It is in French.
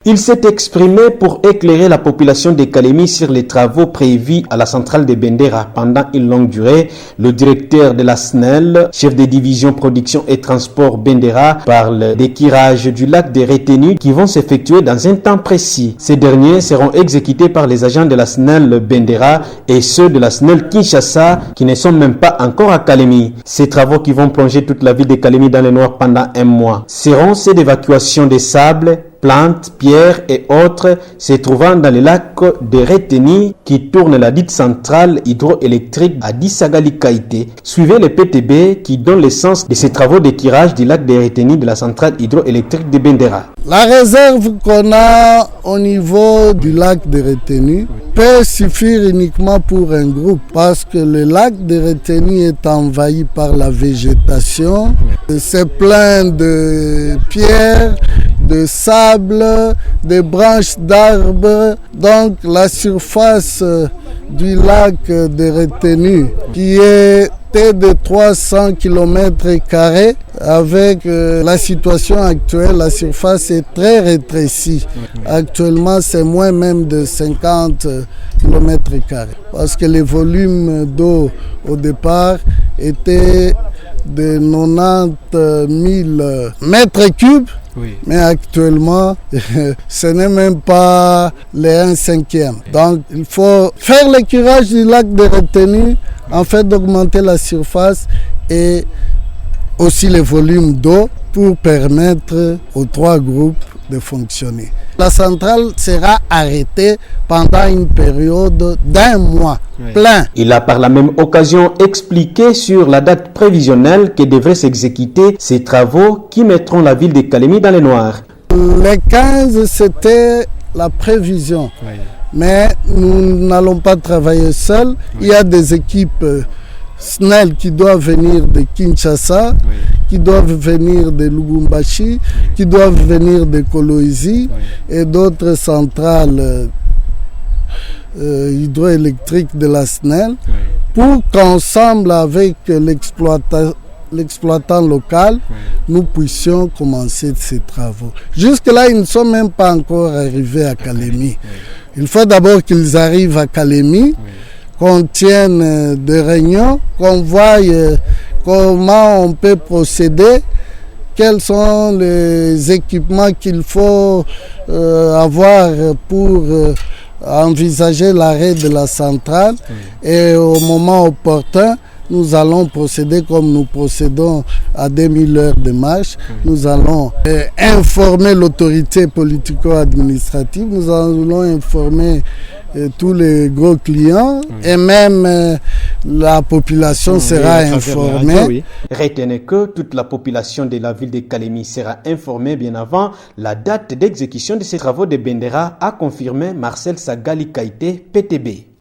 Il s'est exprimé pour éclairer la population de Kalemi sur les travaux prévus à la centrale de Bendera pendant une longue durée. Le directeur de la SNEL, chef de division production et transport Bendera, parle des tirages du lac des retenues qui vont s'effectuer dans un temps précis. Ces derniers seront exécutés par les agents de la SNEL Bendera et ceux de la SNEL Kinshasa qui ne sont même pas encore à Kalemi. Ces travaux qui vont plonger toute la ville de Kalemi dans le noir pendant un mois seront ceux d'évacuation des sables, plantes, pierres et autres se trouvant dans les lacs de retenue qui tournent la dite centrale hydroélectrique à Dissagali-Kaité. Suivez le PTB qui donne l'essence de ces travaux de tirage du lac de retenue de la centrale hydroélectrique de Bendera. La réserve qu'on a au niveau du lac de retenue peut suffire uniquement pour un groupe parce que le lac de retenue est envahi par la végétation. C'est plein de pierres, de sable, de branches d'arbres. Donc la surface du lac de retenue qui est de 300 km² avec la situation actuelle, la surface est très rétrécie. Actuellement, c'est moins même de 50 km² parce que les volumes d'eau au départ étaient de 90 000 mètres cubes. Oui. Mais actuellement, ce n'est même pas les 1/5. Donc, il faut faire le curage du lac de retenue en fait d'augmenter la surface et aussi les volumes d'eau pour permettre aux trois groupes de fonctionner. La centrale sera arrêtée pendant une période d'1 mois plein. Il a par la même occasion expliqué sur la date prévisionnelle que devraient s'exécuter ces travaux qui mettront la ville de Kalemi dans le noir. Le 15, c'était la prévision. Oui. Mais nous n'allons pas travailler seuls. Oui. Il y a des équipes SNEL qui doivent venir de Kinshasa, oui, qui doivent venir de Lubumbashi, oui, qui doivent venir de Kolwezi, oui, et d'autres centrales hydroélectriques de la SNEL, oui, pour qu'ensemble avec l'exploitant local, oui, nous puissions commencer ces travaux. Jusque-là, ils ne sont même pas encore arrivés à Kalemi. Oui. Il faut d'abord qu'ils arrivent à Kalemi, oui, qu'on tienne des réunions, qu'on voie comment on peut procéder, quels sont les équipements qu'il faut avoir pour envisager l'arrêt de la centrale, oui, et au moment opportun, nous allons procéder comme nous procédons à 2000 heures de marche. Oui. Nous allons informer l'autorité politico-administrative, nous allons informer tous les gros clients, oui, et même la population sera informée. Oui. Retenez que toute la population de la ville de Kalemi sera informée bien avant la date d'exécution de ces travaux de Bendera, a confirmé Marcel Sagali Kaité, PTB.